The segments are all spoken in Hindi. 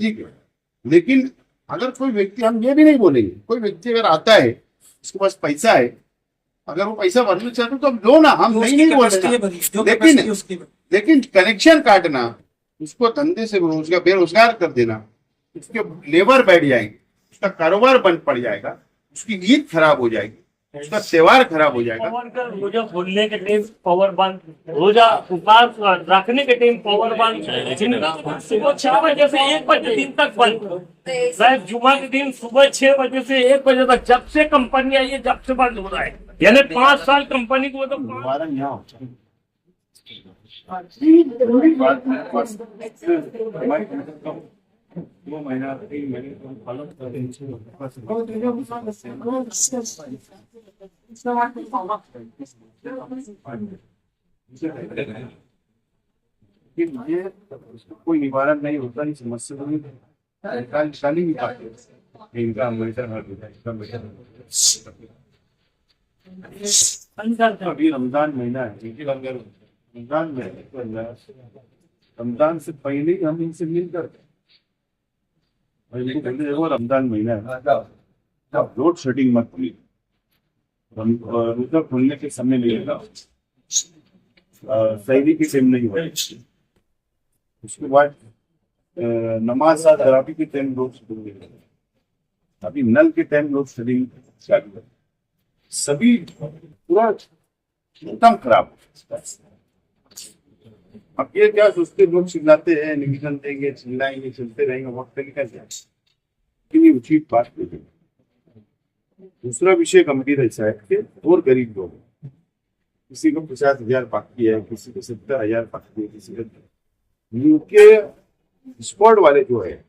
ठीक है, लेकिन अगर कोई व्यक्ति, हम ये भी नहीं बोलेंगे, कोई व्यक्ति अगर आता है उसके पास पैसा है, अगर वो पैसा भरना चाहते हो तो हम लो ना, हम नहीं बोलेंगे, लेकिन कनेक्शन काटना, उसको धंधे से बेरोजगार कर देना, उसके लेबर बैठ जाएंगे, उसका कारोबार बंद पड़ जाएगा, उसकी ईद खराब हो जाएगी, उसका त्योहार खराब हो जाएगा। रोजा खोलने के टाइम पावर बंद, रोजा उपवास रखने के टाइम पावर बंद, सुबह 6 बजे से 1 बजे दिन तक बंद, शायद जुमा के दिन सुबह 6 बजे से 1 बजे तक, जब से कंपनी आई है जब से बंद हो रहा है। यानी 5 साल कंपनी को तो दो महीना 3 महीने ये कोई निवारण नहीं होता, इस समस्या को निकाल नहीं पाते। इनका अभी रमजान महीना है, रमजान से पहले ही हम इनसे मिल करते, देखो रमजान महीना है, लोड शेडिंग मत करिए, रोजा खोलने के समय नहीं होगा, सहरी की टाइम नहीं होगा, उसके बाद नमाज तरावी के टाइम लोड शेडिंग नहीं होगा, अभी नल के टाइम लोड शेडिंग चालू है, सभी पूरा एकदम खराब। अब ये क्या सोचते लोग, चिल्लाते हैं, निवेदन देंगे, चिल्लाएंगे, चलते रहेंगे, वक्त कैसे जाए, उचित बात नहीं। दूसरा विषय गंभीर ऐसा है कि और गरीब लोग, किसी को 50,000 बाकी है, किसी को 70,000 बाकी है, किसी को उनके स्क्वाड वाले जो है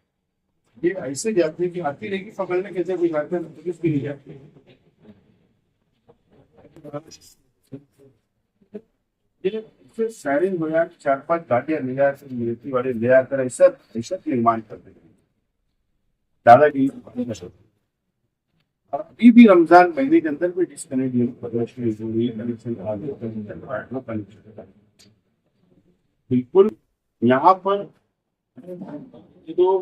ये ऐसे जाते हैं कि आती रहेगी पकड़ने, कैसे कोई जाते हैं पुलिस भी नहीं जाती। साइरिन हो जाए, 4-5 गाड़ियां ले जाकर मिलिट्री वाले ले आकर ऐसा निर्माण कर देंगे, दादागिरी। अभी भी रमजान महीने के अंदर भी डिस्कनेक्ट बिल्कुल यहाँ पर जो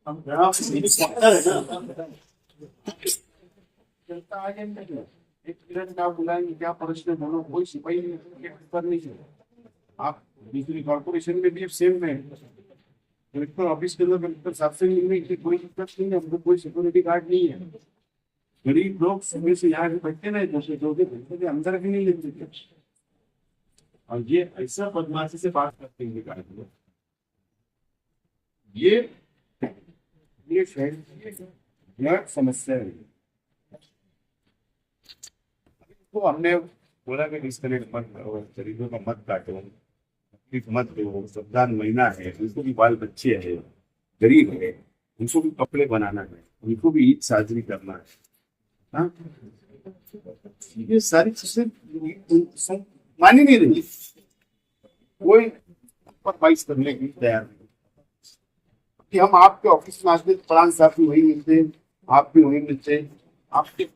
हम यहाँ एक मिनट आप बुलाएंगे, क्या प्रश्न बोलो, कोई सिपाही नहीं है। आप बिजली कॉर्पोरेशन में भी सेम है, कलेक्टर ऑफिस के अंदर कलेक्टर साहब से मिलने की कोई दिक्कत नहीं है, हमको कोई सिक्योरिटी गार्ड नहीं है। गरीब लोग सुबह से यहाँ बैठते ना, 2 घंटे के अंदर भी नहीं लेते, और ये ऐसा बदमाशी से बात करते हैं। ये शहर की समस्या है। तो हमने बोला कि डिस्कनेक्ट मत करो, गरीबों का मत काटो, मत दो, रमजान महीना है, उनको भी बाल बच्चे हैं, गरीब है, उनको भी कपड़े बनाना है, उनको भी ईद साजरी करना है। हाँ, ये सारी चीजें मानी नहीं रही, कोई कॉम्प्रोमाइज करने की तैयार नहीं कि हम आपके ऑफिस में आते, फलान साहब भी वही मिलते, आप भी वही मिलते, आपके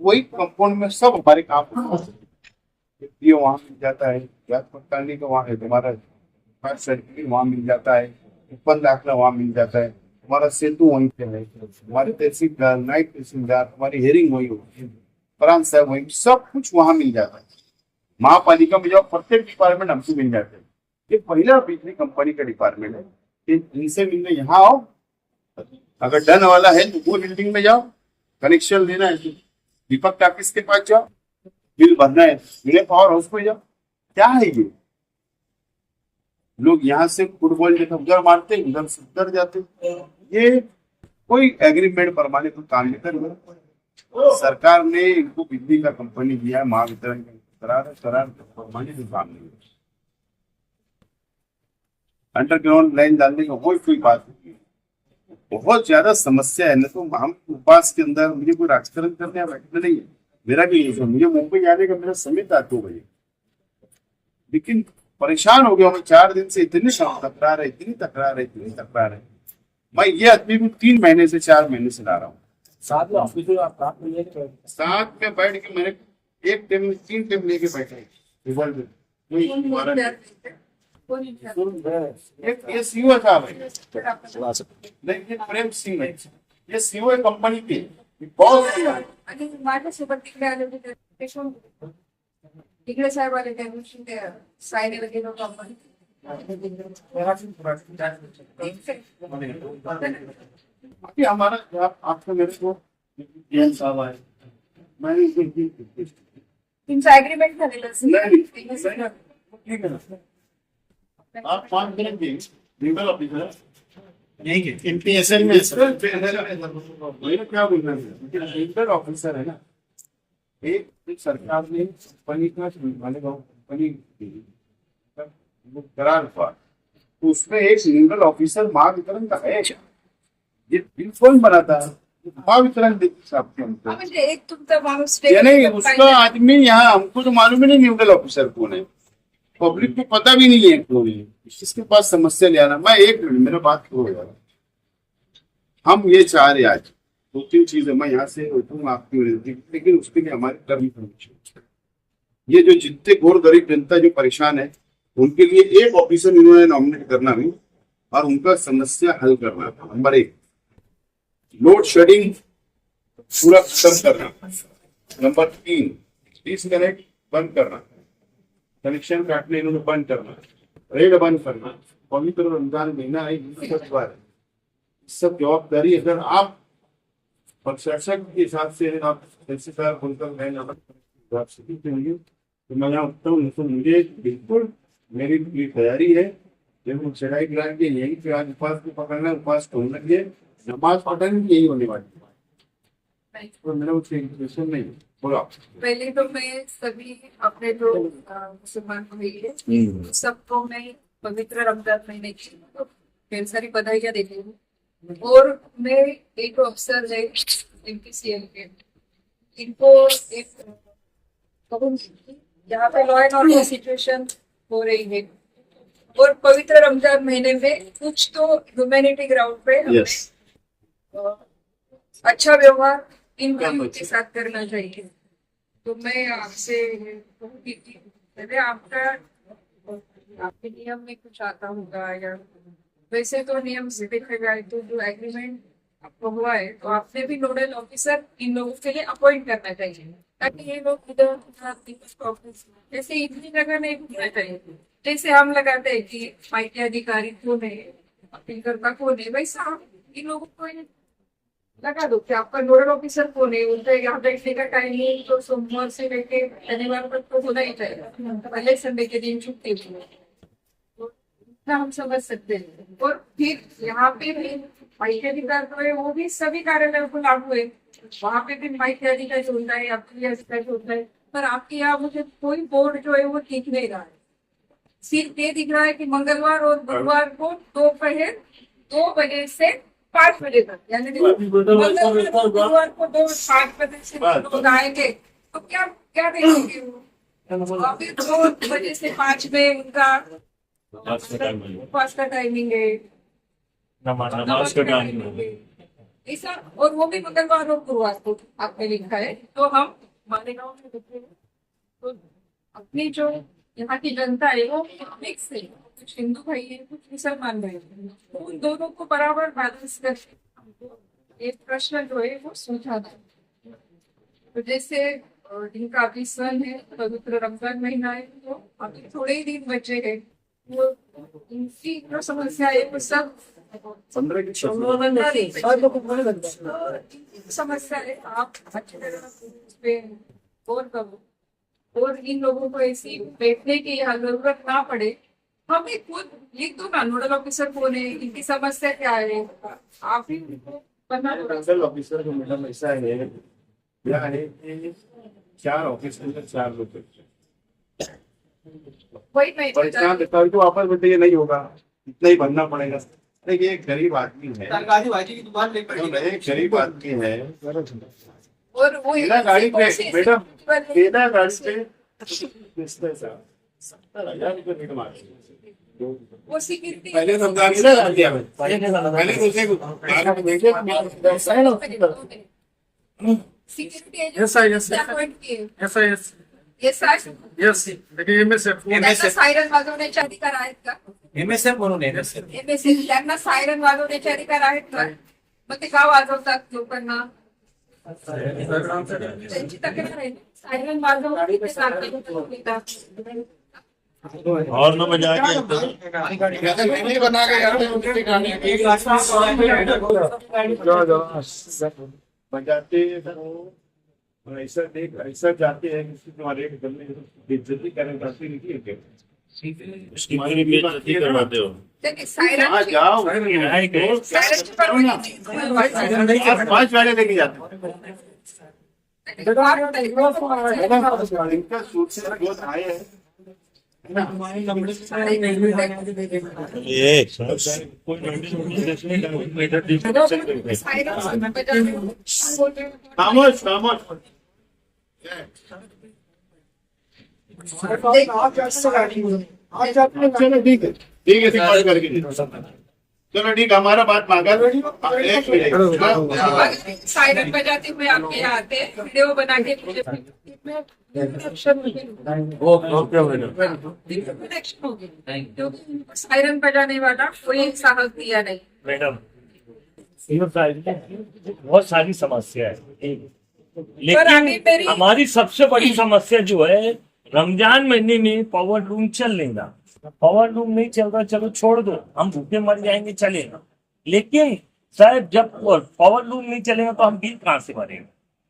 वही कंपाउंड में सब हमारे काम वहां मिल जाता है, जात पड़तालनी का वहाँ है, तुम्हारा सर्टिफिकेट वहाँ मिल जाता है, उत्पन्न दाखिला वहाँ मिल जाता है, हमारा सेतु वहीं पे है, हमारे तहसीलदार, नायब तहसीलदार, हमारी हेयरिंग वही होती है, फलान साहब वही, सब कुछ वहाँ मिल जाता है। महापालिका में जाओ, प्रत्येक डिपार्टमेंट हमसे मिल जाते हैं। ये पहला बिजली कंपनी का डिपार्टमेंट है, इनसे मिलने यहाँ आओ, अगर डन वाला है तो वो बिल्डिंग में जाओ, कनेक्शन लेना है तो दीपक टाकिस के पास जाओ, बिल भरना है विनय पावर हाउस पे जाओ। क्या है ये, लोग यहाँ से फुटबॉल जैसा उधर मारते, उधर से उधर जाते, ये कोई एग्रीमेंट परमाने को काम नहीं कर रहा। सरकार ने इनको बिजली का कंपनी दिया है, महावितरण करार परमाने को काम नहीं, अंडरग्राउंड लाइन डालने का कोई बात नहीं। बहुत ज्यादा समस्या है ना, तो हम उपवास के अंदर, मुझे कोई राजकारण करने या बैठना नहीं है, मेरा भी नहीं है, मुझे मुंबई जाने का मेरा समय था 2 बजे, लेकिन परेशान हो गया मैं 4 दिन से, इतनी तकरार है। मैं ये आदमी भी 3 महीने से 4 महीने से ला रहा हूँ, साथ में बैठ के मैंने 1 टाइम 3 टाइम लेके बैठे, ये सीओ साहब है, नहीं ये प्रेम सिंह है, ये सीओ है कंपनी के, बहुत आणि माझ्यासोबत तिकडे आले होते ते कोण? तिकडे साहेब आले त्या दिवशी ते सायनेला गेलो होतो आपण. अभी हमारा आपको मेरे को जैन साहब आए, मैंने तुमचं ऍग्रीमेंट झालेलं असेल. ठीक है ना, आप मान करेंगे लीगल ऑफिसर एमपीएसएल में मेरा क्या बोलना है, लीगल ऑफिसर है ना, एक सरकार ने कंपनी का मालेगांव कंपनी करार हुआ, तो उसमें एक लीगल ऑफिसर महावितरण का है, ये बिल कौन बनाता है? महावितरण साहब के हमको, हा, म्हणजे एक तुमचा माणूस ये नहीं उसका आदमी यहाँ, हमको तो मालूम ही नहीं लीगल ऑफिसर कौन है, पब्लिक को पता भी नहीं है कौन है, किसके पास समस्या ले आना। मैं एक मिनट, मेरा बात हो यार, हम ये चाह रहे आज दो तीन चीजें, मैं यहाँ से रोकूंगा आपकी विनती, लेकिन उसके लिए हमारी करनी पड़ेगी। ये जो जितने घोर गरीब जनता जो परेशान है, उनके लिए एक ऑफिसर इन्होंने नॉमिनेट करना भी और उनका समस्या हल करना। नंबर 1 लोड शेडिंग पूरा खत्म करना। नंबर 3 डिस्कनेक्ट बंद करना, कनेक्शन काटने इन्होंने बंद करना, रेड बंद करना। पवित्र रमजान महीना है, सब जवाबदारी अगर आप प्रशासन के हिसाब से आप तहसीलदार बनकर तो मैं यहाँ उठता हूँ, तो मुझे बिल्कुल मेरी पूरी तैयारी है। जब हम चढ़ाई गिरा के यही पे आज उपवास को पकड़ना है, उपवास को लगे नमाज पढ़ने यही होने वाली है, तो मेरा उससे इंटरेशन नहीं है। बोलो आप। पहले तो मैं सभी अपने जो मुसलमान भाई है सबको मैं पवित्र रमजान महीने की ढेर सारी बधाइयाँ देती हूँ। और मैं एक अफसर है एमपीसीएल के, इनको एक यहाँ पे लॉ एंड ऑर्डर सिचुएशन हो रही है और पवित्र रमजान महीने में कुछ तो ह्यूमैनिटी ग्राउंड पे हमें अच्छा व्यवहार इन लोगों के साथ करना चाहिए। तो मैं आपसे कहूंगी कि पहले आपका आपके नियम में कुछ आता होगा, या वैसे तो नियम से देखा जाए तो जो एग्रीमेंट आपको हुआ है तो आपने भी नोडल ऑफिसर इन लोगों के लिए अपॉइंट करना चाहिए, ताकि ये लोग इधर ऑफिस जैसे इतनी जगह नहीं घूमना चाहिए। जैसे हम लगाते हैं कि माइती अधिकारी कौन है, अपील करता कौन है, वैसा आप इन लोगों को लगा दो कि आपका नोडल ऑफिसर कौन है। उनका यहाँ बैठने का टाइमिंग तो सोमवार से लेके शनिवार तक तो होना ही चाहिए, पहले संडे के दिन छुट्टी हुई ना, हम समझ सकते हैं। और फिर यहाँ पे भी माइती अधिकार जो है वो भी सभी कार्यालयों को लागू है, वहाँ पे भी माइती अधिकारी होता है, आपके अधिकारी होता है, पर आपके यहाँ मुझे कोई बोर्ड जो है वो दिख नहीं रहा है। सिर्फ ये दिख रहा है कि मंगलवार और बुधवार को दोपहर 2 बजे से 5 बजे तक, यानी मंगलवार को 5 बजे से लोग आएंगे तो क्या क्या देखेंगे वो? अभी 2 बजे से 5 में उनका उपवास का टाइमिंग है, नमाज का टाइम है। ऐसा, और वो भी मंगलवार और गुरुवार को आपने लिखा है। तो हम मालेगांव में देखते हैं तो अपनी जो यहाँ की जनता है वो मिक्स है, कुछ हिंदू भाई है, कुछ मुसलमान भाई है, तो उन दोनों को बराबर बैलेंस करके हमको एक प्रश्न जो है वो सुलझाना है। तो जैसे इनका अभी सन है, पवित्र रमजान महीना है, तो अभी थोड़े ही दिन बचे हैं, वो इनकी जो समस्या है वो सब 15 की समस्या है। आप अच्छी तरह उस पे गौर करो और इन लोगों को ऐसी बैठने की यहाँ जरूरत ना पड़े। हमें खुद लिख दो ना, नोडल ऑफिसर कौन है, इनकी समस्या क्या है, आप ही उनको बना दो। नोडल ऑफिसर को मैडम ऐसा है, क्या है कि 4 ऑफिस के अंदर 4 लोग वही मैं परेशान देता हूँ, तो वापस बोलते ये नहीं होगा, इतना ही भरना पड़ेगा। देखिए एक गरीब आदमी है, सरकारी भाजी की दुकान ले पड़ी एक गरीब आदमी है, और वो बिना गाड़ी पे मैडम बिना गाड़ी पे 70,000 रुपये रेट मारे। वो सिक्योरिटी पहले रमजान की ना दिया मैं, पहले दूसरे को सिक्योरिटी एजेंसी अपॉइंट किए, ये सायरन Yes, त्यांना सायरन वाजवण्याचे अधिकार आहेत का? MSM म्हणून MSM. MSC त्यांना सायरन वाजवण्याचे अधिकार आहेत का? मग ते का वाजवतात लोकांना? त्यांची तक्रार आहे ना. सायरन वाजवून ते सांगतात. और न बजा के नहीं बना के यार उनके गाने बजाते हो ऐसा देख ऐसा जाते हैं कि तुम्हारे एक गले बेइज्जती करने जाते नहीं है उसकी पूरी बेइज्जती करवाते हो। त्यांनी हाँ सायरन जाओ सायरनची परवानगी आप 5 वाले लेके जाते इनका सूट से बहुत हाई है ये कोई खामोश खामोश चलो ठीक है बात करके चलो ठीक है हमारा बात मांगा एक मिनट सायरन बजाते हुए आपके यहाँ आते हैं वीडियो बना के मुझे एक्शन होगी क्योंकि सायरन बजाने वाला कोई साहस दिया नहीं। मैडम बहुत सारी समस्या है, पर अभी लेकिन मेरी हमारी सबसे बड़ी समस्या जो है रमजान महीने में पावर लूम चल लेगा। पावर लूम नहीं चल रहा, चलो छोड़ दो, हम भूखे मर जाएंगे चलेगा, लेकिन साहब जब पावर लूम नहीं चलेगा तो हम बिल कहाँ से भरेंगे?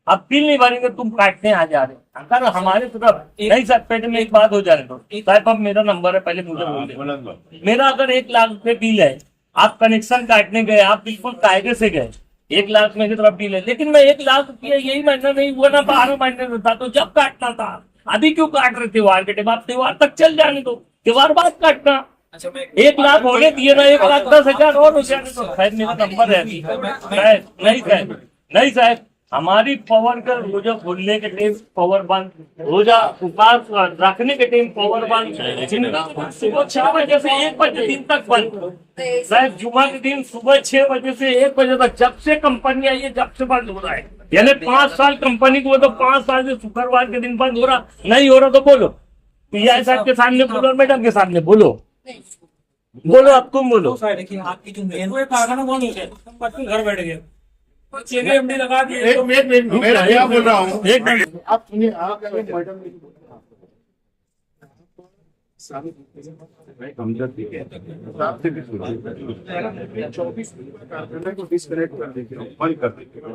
अब बिल नहीं भरेंगे, तुम काटने आ जा रहे हो। अगर हमारे तरफ नहीं सर, पेट में एक बात हो जाने दो साहब, अब मेरा नंबर है, पहले मुझे बोल दे। मेरा अगर 1 लाख रुपए बिल है, आप कनेक्शन काटने गए, आप बिल्कुल कायदे से गए, 1 लाख मेरी तरफ बिल है, लेकिन मैं 1 लाख रुपया यही महीना नहीं हुआ ना 12 महीने में था, तो जब काटना था अभी क्यों काट रहे त्योहार के टाइम? आप त्योहार तक चल जाने दो, त्योहार बाद काटना। 1 लाख होने दिए ना, 1,10,000 और हो जाने दो। शायद मेरा नंबर है शायद नहीं साहब, हमारी पावर का रोजा खोलने के टाइम पावर बंद, रोजा उपवास रखने के टाइम पावर बंद, सुबह 6 बजे से 1 बजे दिन तक बंद। शायद जुमा के दिन सुबह 6 बजे से 1 बजे तक, जब से कंपनी आई है जब से बंद हो रहा है। यानी 5 साल कंपनी को, तो 5 साल से शुक्रवार के दिन बंद हो रहा, नहीं हो रहा तो बोलो, पीआई साहब के सामने बोलो और मैडम के सामने बोलो, अब तुम बोलो। देखिए आपकी जो मेन कारखाना कौन है? घर बैठ गए एमडी लगा दिए। एक मिनट मैं क्या बोल रहा हूँ, एक मिनट आप सुनिए, आप मैडम हमदर्दी है आपसे भी सुनो 24 कारखाने को डिस्कनेक्ट कर देते हो, बंद कर देते हो,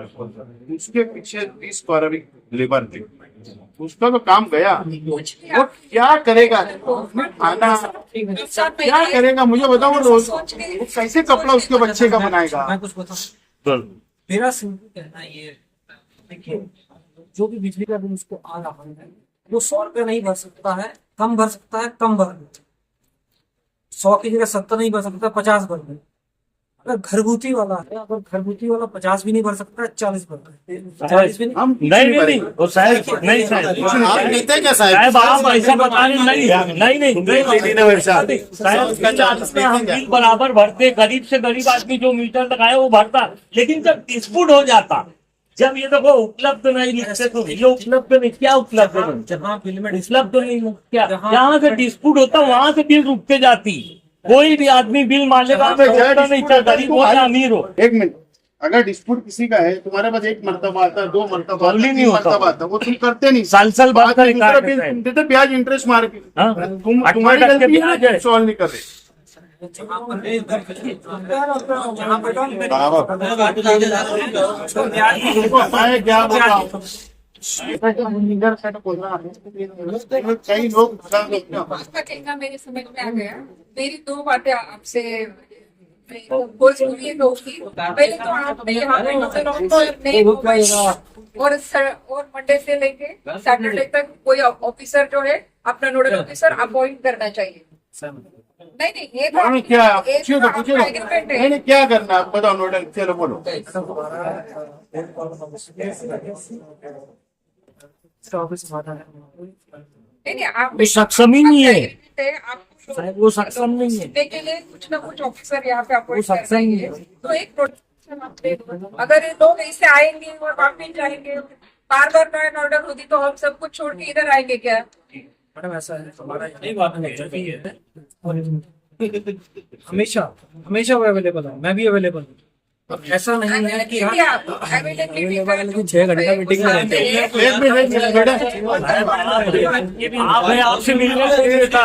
उसके पीछे 30 पारिक लेबर थे, उसका तो काम गया, वो क्या करेगा? खाना क्या करेगा मुझे बताओ, वो रोज वो कैसे कपड़ा उसके बच्चे का बनाएगा? मैं कुछ बताऊं, मेरा सिंपल कहना ये है, देखिए जो भी बिजली का बिल उसको आ रहा है वो 100 रुपया नहीं भर सकता है, कम भर सकता है, कम भर 100 की जगह 70 नहीं भर सकता, 50 भर दे। अगर घरगुती वाला है, अगर घरगुती वाला 50 भी नहीं भर सकता है, 40 भर दे, 40 भी नहीं। हम नहीं वो साहब नहीं साहब, आप कहते हैं क्या साहब आप ऐसा बता रहे नहीं साहब, हम बिल बराबर भरते, गरीब से गरीब आदमी जो मीटर लगाया वो भरता, लेकिन जब डिस्प्यूट हो जाता, जब ये देखो उपलब्ध नहीं लिखते तो ये उपलब्ध नहीं, क्या उपलब्ध नहीं? जहाँ बिल में उपलब्ध नहीं क्या, जहाँ से डिस्प्यूट होता वहां से बिल रुक के जाती। कोई भी आदमी बिल मांगेगा नहीं, चाहे गरीब हो या अमीर हो। 1 मिनट, अगर डिस्प्यूट किसी का है, तुम्हारे पास 1 मर्तबा आता है, 2 मर्तबा जल्दी नहीं होता, मर्तबा आता है, वो तुम करते नहीं, साल बाद का दूसरा बिल तुम देते ब्याज इंटरेस्ट मार के, हाँ? तुम्हारी 18% गलती ब्याज है। है, सॉल्व नहीं कर रहे। मैं क्या बोल रहा हूँ, कई लोग आपका कहना मेरे समझ में आ गया। मेरी 2 बातें आपसे भोजपुरी होगी। पहले तो आपने यहाँ पे नहीं होगा, और मंडे से लेके सैटरडे तक कोई ऑफिसर जो है अपना नोडल ऑफिसर अपॉइंट करना चाहिए। नहीं ये तो क्या ये पूछिए तो पूछिए, एग्रीमेंट है। नहीं क्या करना आप बताओ, नोडल चलो बोलो। नहीं आप वो सक्षम ही नहीं है, आपको साहब वो सक्षम नहीं है। के लिए कुछ ना कुछ ऑफिसर यहाँ पे वो अपॉइंट सक्षम नहीं है। तो एक प्रोटेक्शन आप दे दो। अगर ये लोग ऐसे आएंगे और वापिस जाएंगे बार बार लॉ एंड ऑर्डर होती तो हम सब कुछ छोड़ के इधर आएंगे क्या? मैडम ऐसा है, हमारा यही बात है, हमेशा हमेशा वो अवेलेबल है, मैं भी अवेलेबल हूँ। अब ऐसा नहीं है कि अवेलेबिलिटी 6 घंटा मीटिंग में रहते हैं। एक मिनट बेटा, आपसे मिलने को देता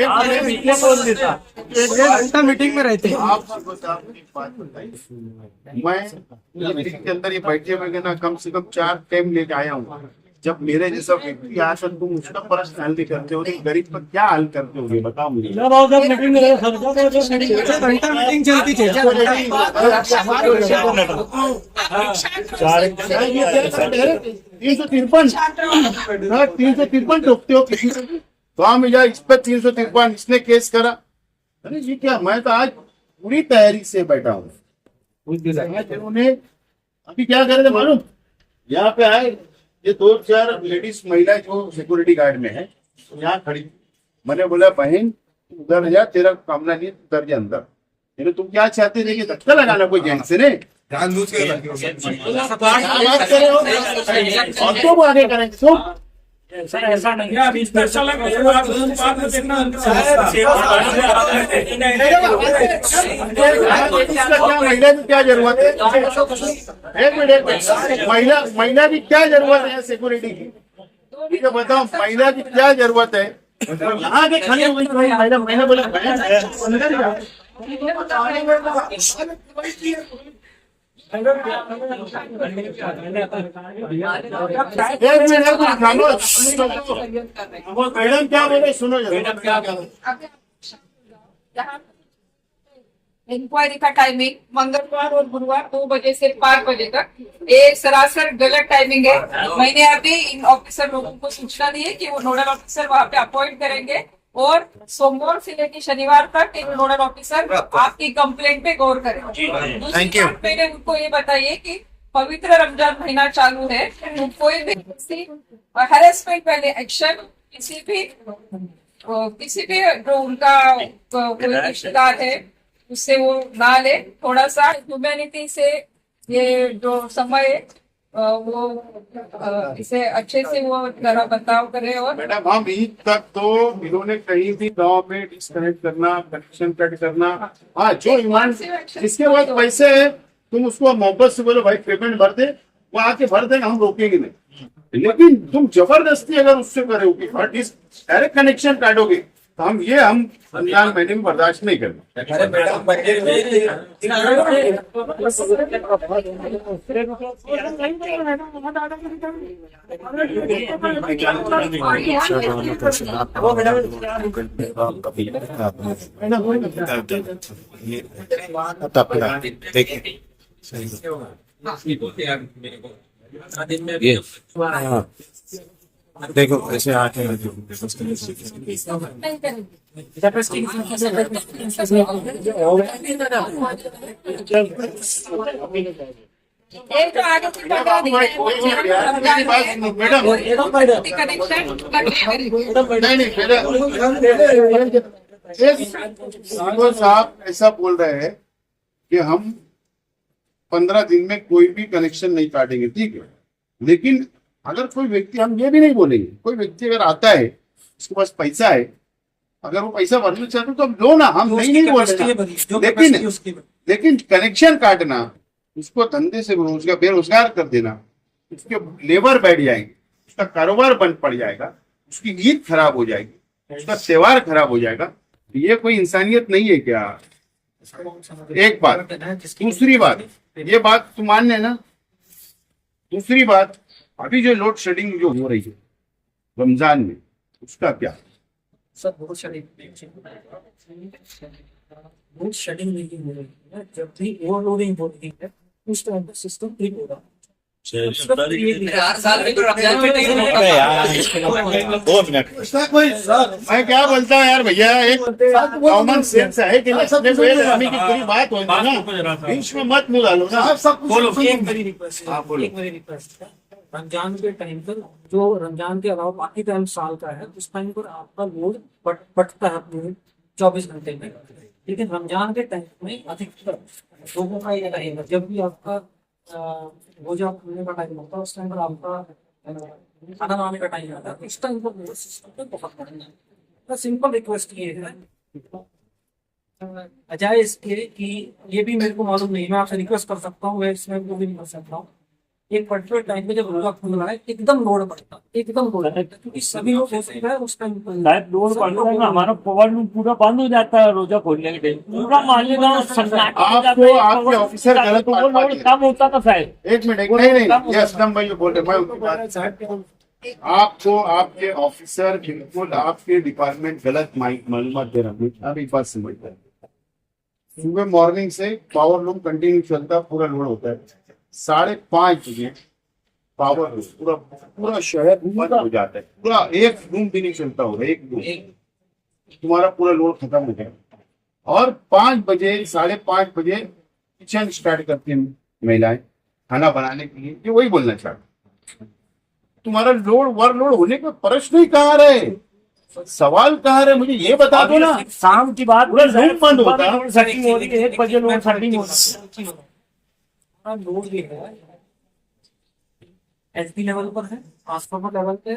आपसे मिलने को देता 1 घंटा मीटिंग में रहते हैं। आप सबको साहब एक बात बताइए, मैं मीटिंग के अंदर ये बैठे हुए ना कम से कम 4 टाइम लेके आया हूँ। जब मेरे जैसा व्यक्ति आकर तुम उसका प्रश्न हल नहीं करते हो तो गरीब का क्या हल करते होगे, बताओ मुझे। मीटिंग चलती थी। 353 टोकते हो किसी को गाँव में जा, इस पर 353 इसने केस करा। अरे जी क्या, मैं तो आज पूरी तैयारी से बैठा हूँ। उन्होंने अभी क्या करे थे मालूम, यहाँ पे आए ये 2-4 लेडीज महिलाएं जो सिक्योरिटी गार्ड में है, यहाँ खड़ी। मैंने बोला बहन उधर जा, तेरा कामना नहीं, उधर जा अंदर। मैंने तुम क्या चाहते थे कि धक्का लगाना कोई जेंट्स से ने बात करे हो और तो वो आगे करेंगे तो ऐसा नहीं है। अभी क्या महिला की क्या जरूरत है? एक मिनट, महिला की क्या जरूरत है सिक्योरिटी की? ठीक है बताओ, महिला की क्या जरूरत है? यहाँ के खड़े हुए महिला, मैंने बोला अंदर जा। मैडम क्या बोले सुनो जरा। इंक्वायरी का टाइमिंग मंगलवार और गुरुवार 2 बजे से 5 बजे तक, ये सरासर गलत टाइमिंग है। मैंने अभी इन ऑफिसर लोगों को सूचना दी है कि वो नोडल ऑफिसर वहाँ पे अपॉइंट करेंगे और सोमवार से लेकर शनिवार तक एक नोडल ऑफिसर आपकी कंप्लेंट पे गौर करेंगे। दूसरी बात मैंने उनको ये बताइए कि पवित्र रमजान महीना चालू है, तो कोई भी हैरेसमेंट पहले एक्शन किसी भी जो उनका कोई रिश्तेदार है उससे वो ना ले। थोड़ा सा ह्यूमैनिटी से ये जो समय वो इसे अच्छे से वो तरह बर्ताव करे। और मैडम हम ईद तक तो इन्होंने कहीं भी गांव में डिस्कनेक्ट करना, कनेक्शन कट करना, हाँ जो ईमान जिसके पास पैसे है तुम उसको मोहब्बत से बोलो भाई पेमेंट भर दे, वो आके भर देगा, हम रोकेंगे नहीं। लेकिन तुम जबरदस्ती अगर उससे करोगे और डायरेक्ट कनेक्शन काटोगे तो हम रमजान महीने में बर्दाश्त नहीं करेंगे। देखो ऐसे आके एक तो आगे से बता दी है कनेक्शन साहब ऐसा बोल रहे हैं कि हम 15 दिन में कोई भी कनेक्शन नहीं काटेंगे, ठीक है। लेकिन अगर कोई व्यक्ति, हम ये भी नहीं बोलेंगे, कोई व्यक्ति अगर आता है उसके पास पैसा है, अगर वो पैसा भरना चाहते तो हम लो ना, हम नहीं बोल रहे। लेकिन कनेक्शन काटना, उसको धंधे से बेरोजगार कर देना, उसके लेबर बैठ जाएंगे, उसका कारोबार बंद पड़ जाएगा, उसकी ईद खराब हो जाएगी, उसका त्योहार खराब हो जाएगा। ये कोई इंसानियत नहीं है क्या? एक बात। दूसरी बात, ये बात तुम मान लेना। दूसरी बात, अभी जो लोड शेडिंग जो हो रही है रमजान में, उसका क्या? सर बहुत शेडिंग नहीं हो रही है। जब भी ओवरलोडिंग हो रही है उस टाइम पे सिस्टम ठीक होगा। 4 साल में तो रमजान में मैं क्या बोलता हूँ यार भैया, एक कॉमन सेंस है कि पूरी बात हो ना, बीच में मत मुँह डालो ना। सब एक मेरी रिक्वेस्ट है, रमजान के टाइम पर जो रमजान के अलावा बाकी टाइम साल का है उस टाइम पर आपका लोड बढ़ता है पूरे 24 घंटे में। लेकिन रमजान के टाइम में अधिकतर लोगों का ये रहेगा, जब भी आपका रोजा खुलने का टाइम होता है, उस टाइम पर आपका खाना बनाने का टाइम आता है, उस टाइम पर सिस्टम पे बहुत बढ़िया है। सिंपल रिक्वेस्ट ये है अजय इसके कि ये भी मेरे को मालूम नहीं, मैं आपसे रिक्वेस्ट कर सकता हूँ, मैं इसमें वो भी नहीं कर सकता हूँ। एक पर्टिकुलर टाइम पे जब रोजा खुल रहा है एकदम लोड पड़ता है, एकदम लोड पड़ता है, क्योंकि सभी लोग ऐसे है उस टाइम पर शायद लोड पड़ता है ना, हमारा पावर लूम पूरा बंद हो जाता है रोजा खोलने के टाइम, पूरा मान लेगा सन्नाटा हो जाता है, आपके power ऑफिसर loom गलत तो बात वो लोड बात कम होता था शायद। एक मिनट, नहीं ये असलम भाई जो बोल रहे, मैं उनकी बात, आपको आपके ऑफिसर बिल्कुल आपके डिपार्टमेंट गलत मालूमात दे रहा है। आप एक बात समझते हैं, सुबह मॉर्निंग से पावर लूम कंटिन्यू चलता है, पूरा लोड होता है, 5:30 बजे पावर लूम पूरा पूरा शहर बंद हो जाता है, पूरा एक रूम भी नहीं चलता होगा, एक रूम तुम्हारा पूरा लोड खत्म हो गया। और 5 बजे 5:30 बजे किचन स्टार्ट करती हैं महिलाएं खाना बनाने के लिए। ये वही बोलना चाहते, तुम्हारा लोड वर्कलोड होने का प्रश्न ही कहाँ रहे, सवाल कहाँ रहे, मुझे ये बता दो ना। शाम की बात पूरा लूप बंद होता है। सेटिंग हो रही है, 1 बजे लोड सेटिंग हो रही है। लोड भी है एचपी लेवल पर है, ट्रांसफार्मर लेवल पे है।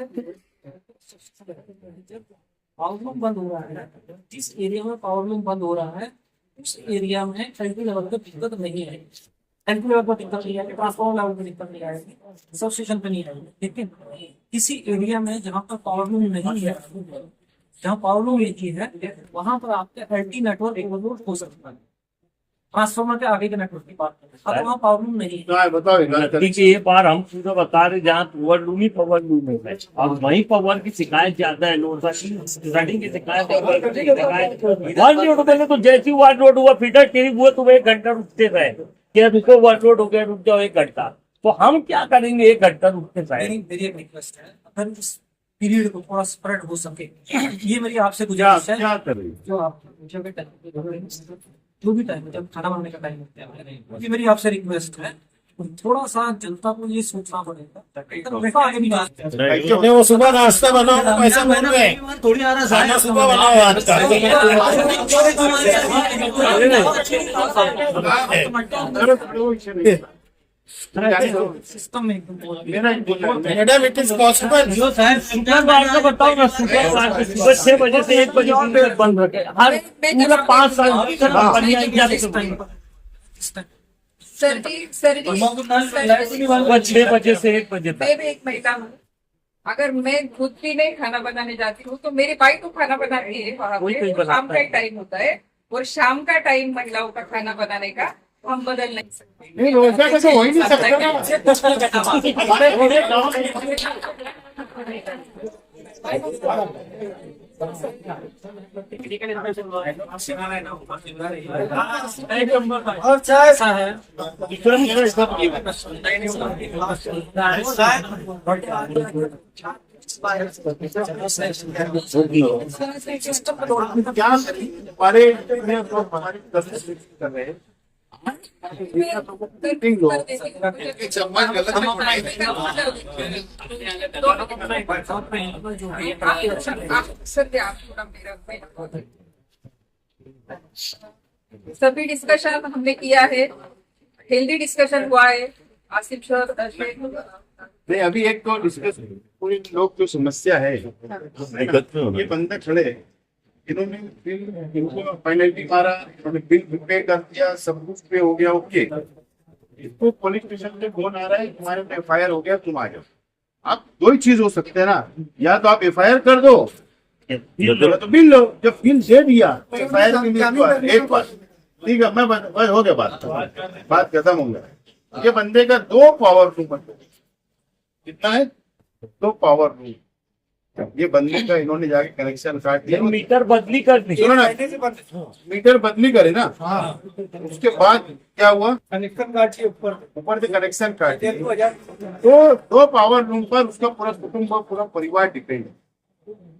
पावर लूम बंद हो रहा है, जिस एरिया में पावर लूम बंद हो रहा है उस एरिया में एचपी लेवल पर दिक्कत नहीं है, एचपी लेवल पर दिक्कत नहीं आएगी, ट्रांसफार्मर लेवल पर दिक्कत नहीं आएगी, सब स्टेशन पे नहीं आएगी। लेकिन किसी एरिया में जहाँ पर पावर लूम नहीं है, जहाँ पावर लूम एक ही है, वहां पर आपके एलटी नेटवर्क ओवरलोड हो सकता है। ट्रांसफार्मर के आगे के नेटवर्क की बात करें, अब वहाँ पावर लूम नहीं है। हाँ, बताओ एक बात। देखिए ये बार हम पूरा बता रहे जहाँ पावर लूम ही पावर लूम है, अब वहीं पावर की शिकायत ज्यादा है, लोड सेटिंग की शिकायत है। वर्कलोड पहले तो जैसे ही वर्कलोड हुआ फीडर टेरिफ हुआ तो 1 घंटा रुकते रहे कि रुको वर्कलोड हो गया, रुक जाओ 1 घंटा, तो हम क्या करेंगे 1 घंटा रुकते रहे। मेरी एक रिक्वेस्ट है, अगर इस पीरियड को थोड़ा स्प्रेड हो सके, ये मेरी आपसे गुजारिश है। क्या कर रही है? जो आप जो भी टाइम जब खाना बनाने का टाइम होता है, ये मेरी आपसे रिक्वेस्ट है, थोड़ा सा जनता को ये सोचना पड़ेगा। आगे भी नहीं, वो सुबह नाश्ता बनाओ, पैसा मिल रहा है, थोड़ी आ रहा खाना सुबह बनाओ आज का। सिस्टम में मैडम इट इज पॉसिबल। आपको बताओ ना, सुबह 6 बजे से 1 बजे तक बंद रखे, हर पूरा 5 साल सर जी 6 बजे से 1 बजे तक। मैं भी एक महिला हूँ, अगर मैं खुद भी नहीं खाना बनाने जाती हूँ तो मेरी बाई तो खाना बनाती है वहाँ कोई पे, बनाता शाम का है। ही टाइम होता है, और शाम का टाइम महिलाओं का खाना बनाने का हम बदल नहीं सकते। नहीं, रोजा का तो हो ही नहीं सकता ना। हमारे पूरे गाँव और चाय ऐसा है क्या हमारे हमारी कर रहे हैं। सभी डिस्कशन हमने किया है, हेल्दी डिस्कशन हुआ है। आसिफ सर नहीं, अभी एक तो डिस्कस पूरी लोग जो समस्या है, ये बंदे खड़े हैं, इन्होंने बिल इनको पेनल्टी मारा, इन्होंने बिल पे कर दिया, सब कुछ पे हो गया, ओके। इसको पुलिस स्टेशन पे फोन आ रहा है, तुम्हारे पे FIR हो गया, तुम आ जाओ। आप 2 ही चीज हो सकते हैं ना, या तो आप FIR कर दो या तो बिल लो। जब बिल दे दिया FIR भी नहीं हुआ, एक बार ठीक है, मैं बस हो गया, बात खत्म हो गया। ये बंदे का 2 पावर लूम, कितना है 2 पावर लूम, ये बंदे का इन्होंने जाके कनेक्शन काट दिया। मीटर बदली कर दी, सुनो ना, मीटर बदली करे ना, उसके बाद क्या हुआ, कनेक्शन काट के ऊपर से कनेक्शन काट दिया। तो 2 पावर लूम पर उसका पूरा कुटुंब और पूरा परिवार डिपेंड है,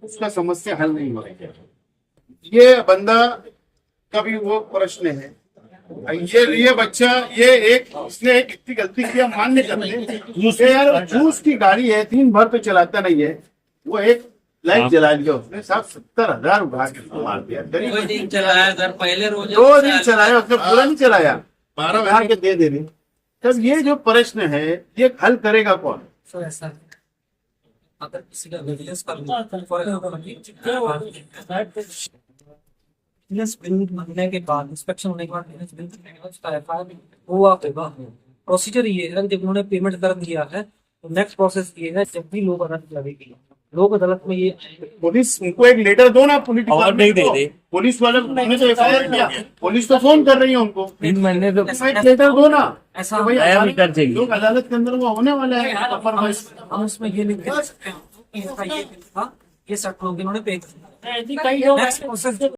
उसका समस्या हल नहीं हो रही है। ये बंदा का भी वो प्रश्न है, ये बच्चा इसने एक इतनी गलती किया मान्य करते, यार जूस की गाड़ी है, 3 भर तो चलाता नहीं है, वो एक लाइट जला लिया उसने, 70,000 उठा के मार दिया। कोई दिन चलाया घर, पहले रोज 2 दिन चलाया उसने, पूरा नहीं चलाया, 12 उठा के दे रहे। तब ये जो प्रश्न है ये हल करेगा कौन? सर ऐसा है, अगर किसी का विजिलेंस पर फॉर एग्जाम्पल विजिलेंस बिल बनने के बाद, इंस्पेक्शन होने के बाद, विजिलेंस बिल बनने के बाद उसका एफआईआर हुआ होगा। प्रोसीजर ये है, जब उन्होंने पेमेंट कर दिया है तो नेक्स्ट प्रोसेस ये है, जब भी लोक अदालत लगेगी, लोक अदालत में ये पुलिस उनको एक लेटर दो ना, पुलिस और नहीं दे दे। पुलिस वाले ने तो एफआईआर किया, पुलिस तो फोन कर रही है उनको, 3 महीने तो एक लेटर दो ना। ऐसा तो भाई नया अदालत- मीटर चाहिए। लोक अदालत के अंदर वो होने वाला है compromise। हम उसमें ये लिख के दे सकते हैं कि इसका ये बिल था, ये 60 लोग इन्होंने पे ऐसी कई लोग नेक्स्ट प्रोसेस